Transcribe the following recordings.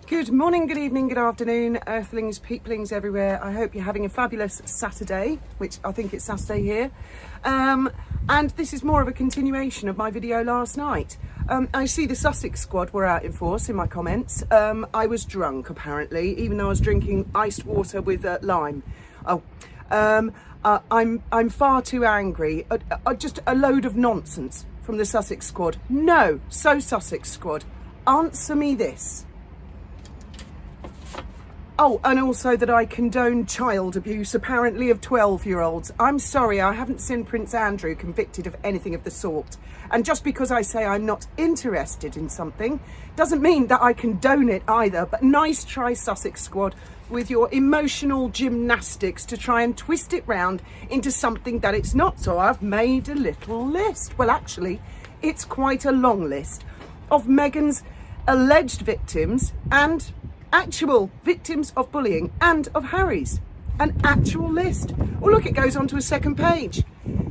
Good morning, good evening, good afternoon, earthlings, peeplings everywhere. I hope you're having a fabulous Saturday, which I think it's Saturday here. And this is more of a continuation of my video last night. I see the Sussex squad were out in force in my comments. I was drunk, apparently, even though I was drinking iced water with lime. I'm far too angry. Just a load of nonsense from the Sussex squad. No, so Sussex squad, answer me this. Oh, and also that I condone child abuse, apparently of 12-year-olds. I'm sorry, I haven't seen Prince Andrew convicted of anything of the sort. And just because I say I'm not interested in something, doesn't mean that I condone it either. But nice try, Sussex squad, with your emotional gymnastics to try and twist it round into something that it's not. So I've made a little list. Well, actually, it's quite a long list of Meghan's alleged victims and actual victims of bullying, and of Harry's. An actual list. Oh look, it goes on to a second page.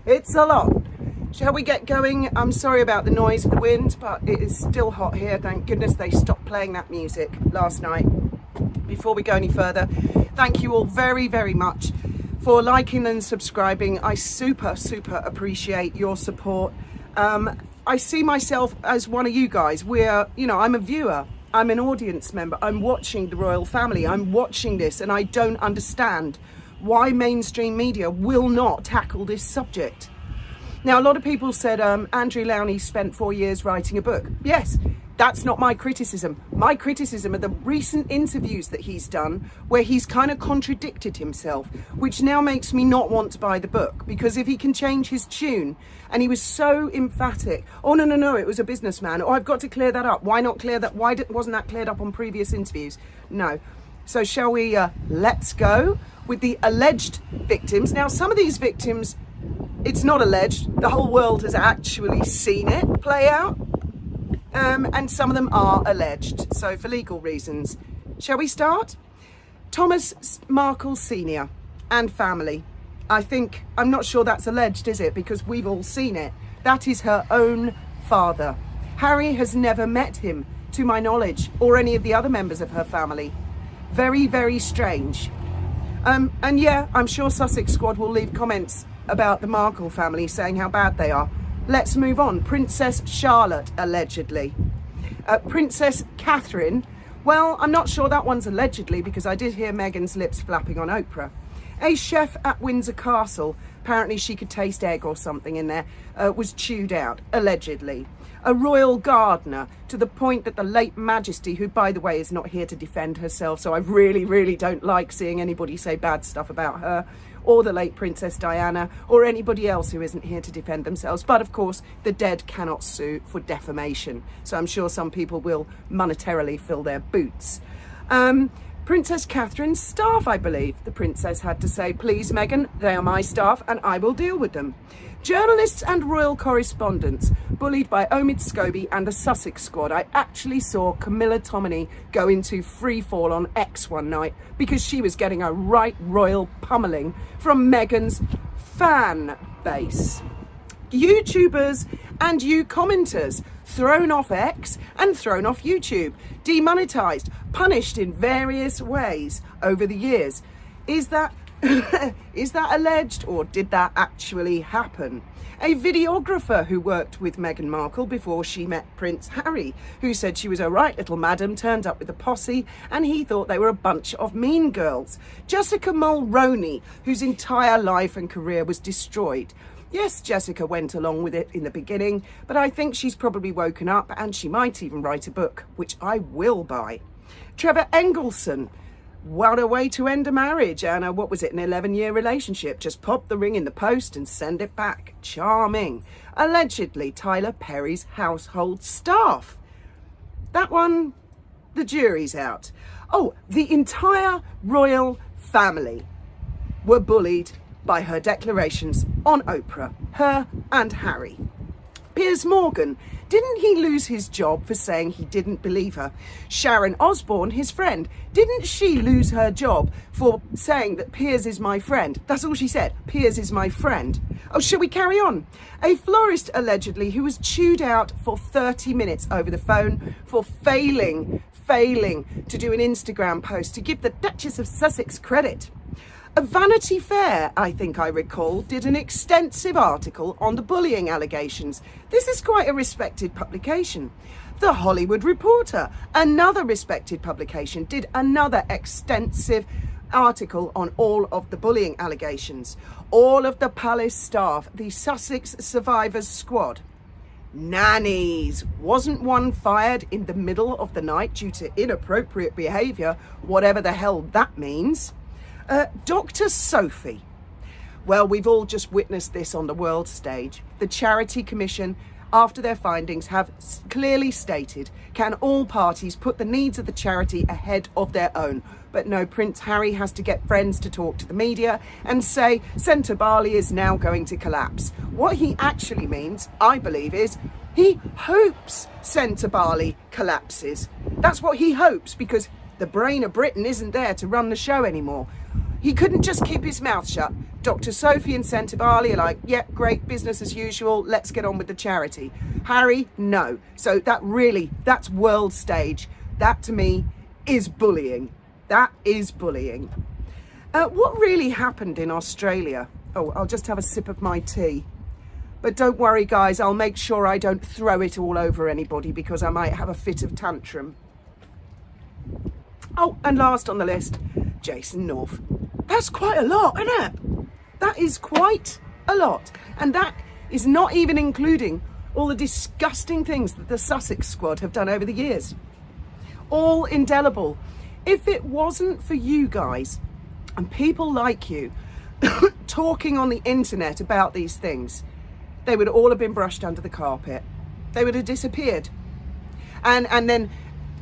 It's a lot. Shall we get going? I'm sorry about the noise of the wind, but it is still hot here. Thank goodness they stopped playing that music last night. Before we go any further, thank you all very, very much for liking and subscribing. I super appreciate your support. I see myself as one of you guys. I'm a viewer. I'm an audience member. I'm watching the royal family. I'm watching this, and I don't understand why mainstream media will not tackle this subject. Now, a lot of people said Andrew Lowney spent 4 years writing a book. Yes, that's not my criticism. My criticism are the recent interviews that he's done where he's kind of contradicted himself, which now makes me not want to buy the book, because if he can change his tune, and he was so emphatic, oh no, it was a businessman, I've got to clear that up. Why not clear that? Why wasn't that cleared up on previous interviews? No. So shall we let's go with the alleged victims. Now, some of these victims, it's not alleged, the whole world has actually seen it play out. And some of them are alleged, so for legal reasons. Shall we start? Thomas Markle Sr. and family. I'm not sure that's alleged, is it? Because we've all seen it. That is her own father. Harry has never met him, to my knowledge, or any of the other members of her family. Very, very strange. And yeah, I'm sure Sussex squad will leave comments about the Markle family saying how bad they are. Let's move on. Princess Charlotte, allegedly. Princess Catherine, well, I'm not sure that one's allegedly, because I did hear Meghan's lips flapping on Oprah. A chef at Windsor Castle, apparently she could taste egg or something in there, was chewed out, allegedly. A royal gardener, to the point that the late Majesty, who by the way is not here to defend herself, so I really don't like seeing anybody say bad stuff about her, or the late Princess Diana, or anybody else who isn't here to defend themselves. But of course, the dead cannot sue for defamation. So I'm sure some people will monetarily fill their boots. Princess Catherine's staff, I believe. The princess had to say, please, Meghan, they are my staff and I will deal with them. Journalists and royal correspondents bullied by Omid Scobie and the Sussex squad. I actually saw Camilla Tominey go into free fall on X one night because she was getting a right royal pummeling from Meghan's fan base. YouTubers and you commenters thrown off X and thrown off YouTube, demonetized, punished in various ways over the years. Is that alleged, or did that actually happen? A videographer who worked with Meghan Markle before she met Prince Harry, who said she was a right little madam, turned up with a posse, and he thought they were a bunch of mean girls. Jessica Mulroney, whose entire life and career was destroyed. Yes, Jessica went along with it in the beginning, but I think she's probably woken up, and she might even write a book, which I will buy. Trevor Engelson, what a way to end a marriage, and an 11-year relationship. Just pop the ring in the post and send it back. Charming. Allegedly Tyler Perry's household staff. That one, the jury's out. Oh, the entire royal family were bullied by her declarations on Oprah, her and Harry. Piers Morgan, didn't he lose his job for saying he didn't believe her? Sharon Osbourne, his friend, didn't she lose her job for saying that Piers is my friend? That's all she said, Piers is my friend. Oh, shall we carry on? A florist allegedly who was chewed out for 30 minutes over the phone for failing to do an Instagram post to give the Duchess of Sussex credit. A Vanity Fair, I think I recall, did an extensive article on the bullying allegations. This is quite a respected publication. The Hollywood Reporter, another respected publication, did another extensive article on all of the bullying allegations. All of the palace staff, the Sussex Survivors Squad. Nannies. Wasn't one fired in the middle of the night due to inappropriate behaviour, whatever the hell that means? Dr. Sophie. Well, we've all just witnessed this on the world stage. The Charity Commission, after their findings, have clearly stated, can all parties put the needs of the charity ahead of their own? But no, Prince Harry has to get friends to talk to the media and say Centre Barley is now going to collapse. What he actually means, I believe, is he hopes Centre Barley collapses. That's what he hopes, because the brain of Britain isn't there to run the show anymore. He couldn't just keep his mouth shut. Dr. Sophie and Centre Barley are like, yep, great, business as usual, let's get on with the charity. Harry, no. So that's world stage. That to me is bullying. That is bullying. What really happened in Australia? Oh, I'll just have a sip of my tea. But don't worry, guys, I'll make sure I don't throw it all over anybody because I might have a fit of tantrum. Oh, and last on the list, Jason North. That's quite a lot, isn't it? That is quite a lot. And that is not even including all the disgusting things that the Sussex squad have done over the years. All indelible. If it wasn't for you guys and people like you talking on the internet about these things, they would all have been brushed under the carpet. They would have disappeared. And then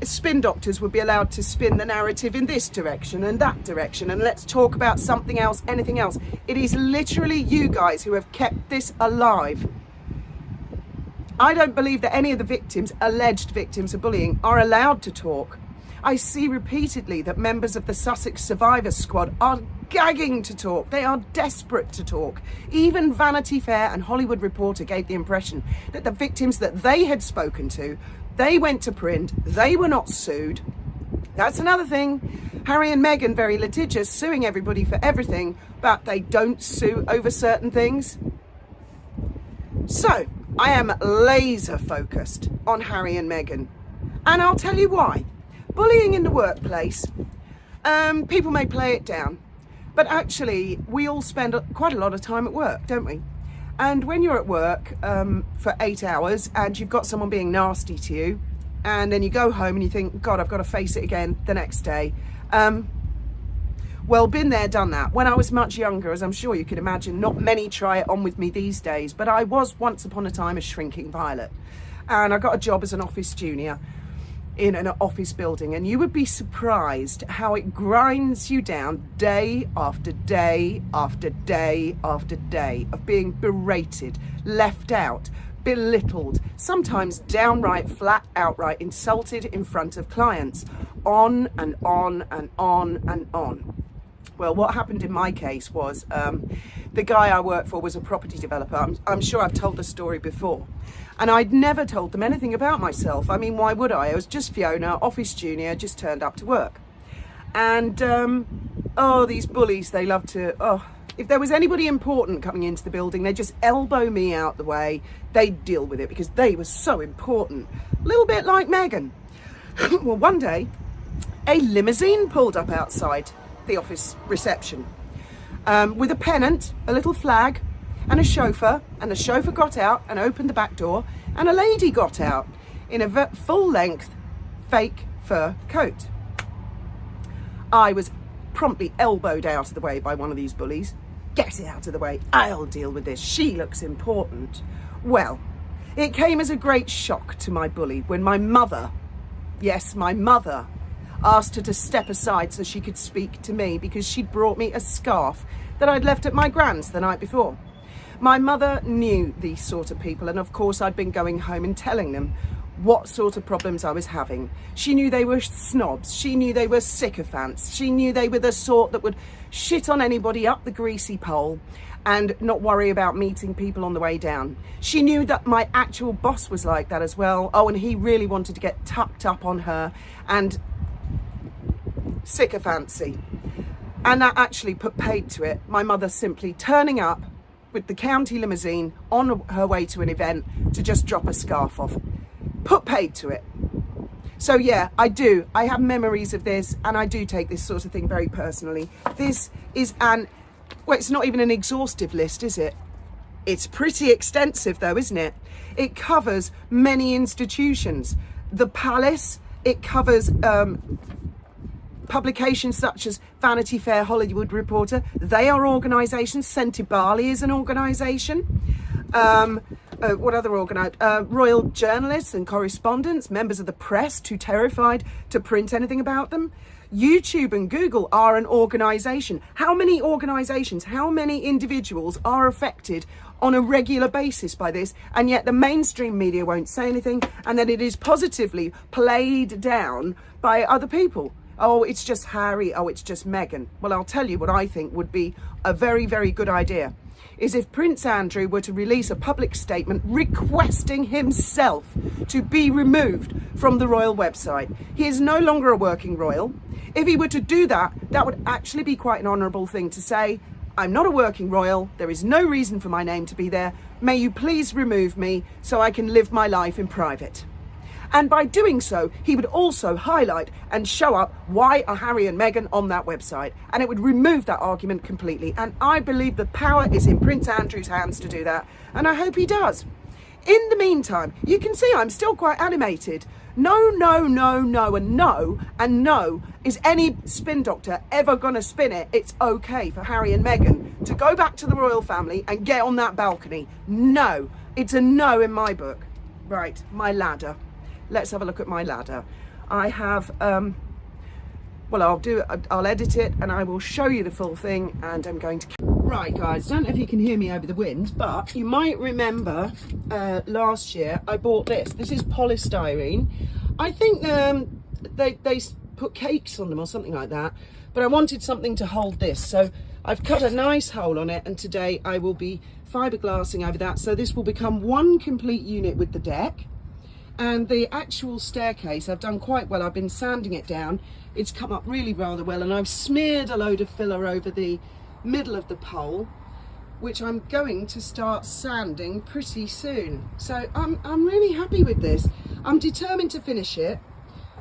spin doctors would be allowed to spin the narrative in this direction and that direction, and let's talk about something else, anything else. It is literally you guys who have kept this alive. I don't believe that any of the victims, alleged victims of bullying, are allowed to talk. I see repeatedly that members of the Sussex Survivors Squad are gagging to talk. They are desperate to talk. Even Vanity Fair and Hollywood Reporter gave the impression that the victims that they had spoken to, they went to print, they were not sued. That's another thing. Harry and Meghan, very litigious, suing everybody for everything, but they don't sue over certain things. So, I am laser focused on Harry and Meghan. And I'll tell you why. Bullying in the workplace, people may play it down, but actually we all spend quite a lot of time at work, don't we? And when you're at work for 8 hours and you've got someone being nasty to you, and then you go home and you think, God, I've got to face it again the next day. Well, been there, done that. When I was much younger, as I'm sure you can imagine, not many try it on with me these days, but I was once upon a time a shrinking violet. And I got a job as an office junior in an office building, and you would be surprised how it grinds you down day after day after day after day of being berated, left out, belittled, sometimes downright flat outright insulted in front of clients, on and on and on and on. Well, what happened in my case was the guy I worked for was a property developer. I'm sure I've told the story before. And I'd never told them anything about myself. I mean, why would I? I was just Fiona, office junior, just turned up to work. And, these bullies, they love to, if there was anybody important coming into the building, they'd just elbow me out the way. They'd deal with it because they were so important. A little bit like Meghan. Well, one day, a limousine pulled up outside the office reception with a pennant, a little flag, and a chauffeur, and the chauffeur got out and opened the back door, and a lady got out in a full-length fake fur coat. I was promptly elbowed out of the way by one of these bullies. Get it out of the way, I'll deal with this, she looks important. Well, it came as a great shock to my bully when my mother, yes, my mother, asked her to step aside so she could speak to me because she'd brought me a scarf that I'd left at my gran's the night before. My mother knew these sort of people, and of course I'd been going home and telling them what sort of problems I was having. She knew they were snobs, she knew they were sycophants, she knew they were the sort that would shit on anybody up the greasy pole and not worry about meeting people on the way down. She knew that my actual boss was like that as well. Oh, and he really wanted to get tucked up on her and sycophancy. And that actually put paid to it. My mother simply turning up with the county limousine on her way to an event to just drop a scarf off. Put paid to it. So yeah, I have memories of this, and I do take this sort of thing very personally. This is well, it's not even an exhaustive list, is it? It's pretty extensive though, isn't it? It covers many institutions. The Palace, it covers publications such as Vanity Fair, Hollywood Reporter. They are organisations. Sentibali is an organisation. What other royal journalists and correspondents, members of the press too terrified to print anything about them. YouTube and Google are an organisation. How many organisations, how many individuals are affected on a regular basis by this, and yet the mainstream media won't say anything, and then it is positively played down by other people? Oh, it's just Harry. Oh, it's just Meghan. Well, I'll tell you what I think would be a very, very good idea is if Prince Andrew were to release a public statement requesting himself to be removed from the royal website. He is no longer a working royal. If he were to do that, that would actually be quite an honourable thing to say. I'm not a working royal. There is no reason for my name to be there. May you please remove me so I can live my life in private. And by doing so, he would also highlight and show up why are Harry and Meghan on that website. And it would remove that argument completely. And I believe the power is in Prince Andrew's hands to do that. And I hope he does. In the meantime, you can see I'm still quite animated. No, no, no, no, and no, and no. Is any spin doctor ever going to spin it? It's okay for Harry and Meghan to go back to the royal family and get on that balcony. No, it's a no in my book. Right, my ladder. Let's have a look at my ladder. I have, well, I'll edit it and I will show you the full thing, and I'm going to... Right, guys, don't know if you can hear me over the wind, but you might remember last year I bought this. This is polystyrene. I think they put cakes on them or something like that, but I wanted something to hold this. So I've cut a nice hole on it, and today I will be fiberglassing over that. So this will become one complete unit with the deck. And the actual staircase, I've done quite well. I've been sanding it down. It's come up really rather well, and I've smeared a load of filler over the middle of the pole, which I'm going to start sanding pretty soon. So I'm really happy with this. I'm determined to finish it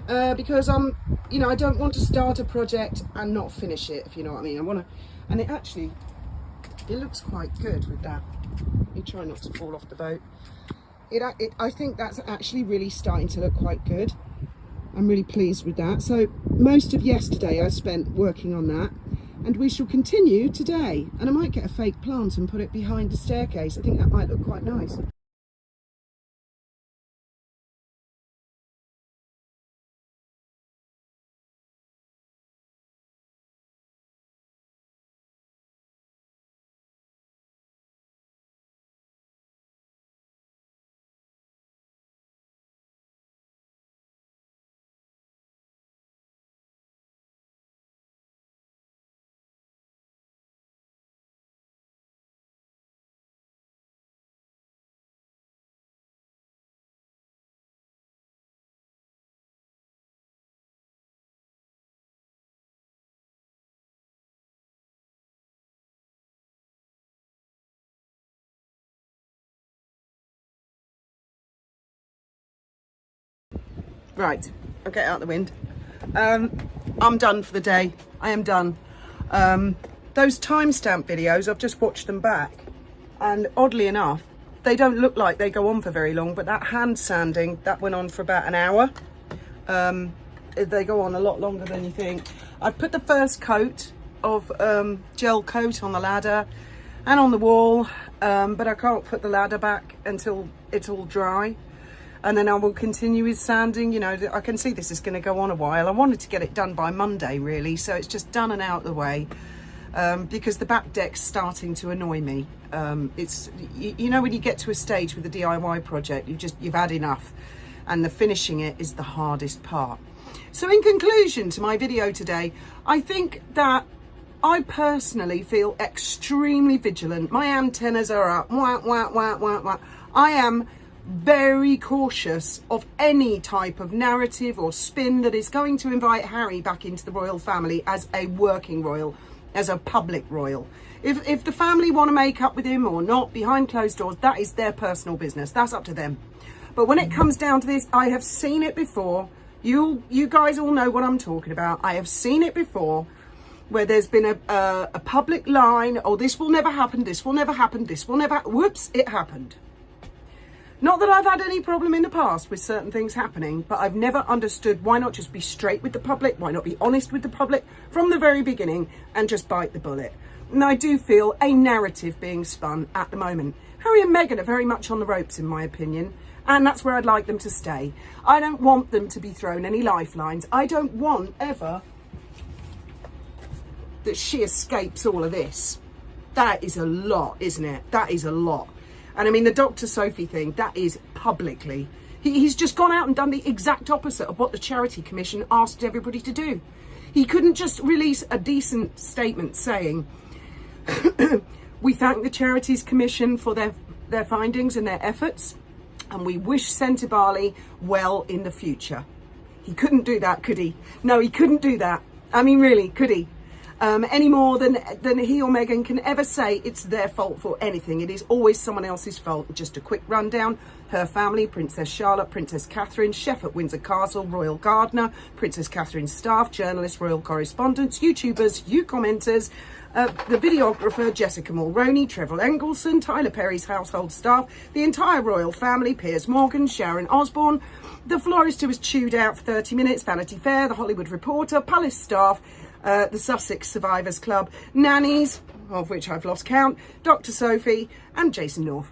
because I don't want to start a project and not finish it, if you know what I mean. I want to, and it looks quite good with that. You try not to fall off the boat. I think that's actually really starting to look quite good. I'm really pleased with that. So most of yesterday I spent working on that, and we shall continue today. And I might get a fake plant and put it behind the staircase. I think that might look quite nice. Right, I'll get out the wind. I'm done for the day. I am done. Those timestamp videos, I've just watched them back, and oddly enough, they don't look like they go on for very long, but that hand sanding, that went on for about an hour. They go on a lot longer than you think. I've put the first coat of gel coat on the ladder and on the wall, but I can't put the ladder back until it's all dry. And then I will continue with sanding. You know, I can see this is going to go on a while. I wanted to get it done by Monday, really, so it's just done and out of the way. because the back deck's starting to annoy me. It's, you know, when you get to a stage with a DIY project, you've had enough, and the finishing it is the hardest part. So in conclusion to my video today, I think that I personally feel extremely vigilant. My antennas are up. Wah, wah, wah, wah, wah. I am very cautious of any type of narrative or spin that is going to invite Harry back into the royal family as a working royal, as a public royal. If the family want to make up with him or not behind closed doors, that is their personal business. That's up to them. But when it comes down to this, I have seen it before. You guys all know what I'm talking about. I have seen it before, where there's been a public line, oh, this will never happen, this will never happen, this will never, whoops, it happened. Not that I've had any problem in the past with certain things happening, but I've never understood why not just be straight with the public, why not be honest with the public from the very beginning and just bite the bullet. And I do feel a narrative being spun at the moment. Harry and Meghan are very much on the ropes, in my opinion, and that's where I'd like them to stay. I don't want them to be thrown any lifelines. I don't want ever that she escapes all of this. That is a lot, isn't it? That is a lot. And I mean, the Dr. Sophie thing, that is publicly. He's just gone out and done the exact opposite of what the Charity Commission asked everybody to do. He couldn't just release a decent statement saying, we thank the Charities Commission for their findings and their efforts, and we wish Senator Barley well in the future. He couldn't do that, could he? No, he couldn't do that. I mean, really, could he? Any more than he or Meghan can ever say it's their fault for anything. It is always someone else's fault. Just a quick rundown. Her family: Princess Charlotte, Princess Catherine, chef at Windsor Castle, royal gardener, Princess Catherine's staff, journalists, royal correspondents, YouTubers, you commenters, the videographer Jessica Mulroney, Trevor Engelson, Tyler Perry's household staff, the entire royal family, Piers Morgan, Sharon Osbourne, the florist who was chewed out for 30 minutes, Vanity Fair, the Hollywood Reporter, palace staff, the Sussex Survivors Club, nannies, of which I've lost count, Dr. Sophie, and Jason North.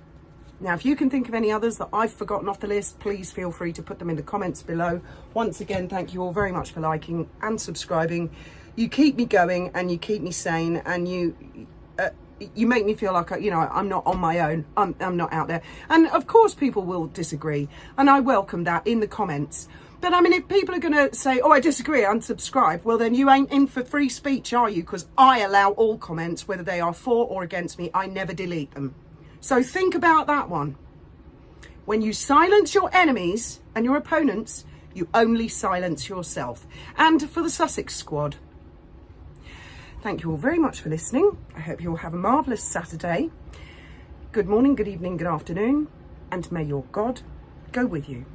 Now, if you can think of any others that I've forgotten off the list, please feel free to put them in the comments below. Once again, thank you all very much for liking and subscribing. You keep me going and you keep me sane, and you make me feel like, you know, I'm not on my own. I'm not out there. And of course, people will disagree, and I welcome that in the comments. But I mean, if people are going to say, oh, I disagree, unsubscribe, well, then you ain't in for free speech, are you? Because I allow all comments, whether they are for or against me. I never delete them. So think about that one. When you silence your enemies and your opponents, you only silence yourself. And for the Sussex squad, thank you all very much for listening. I hope you all have a marvellous Saturday. Good morning, good evening, good afternoon, and may your God go with you.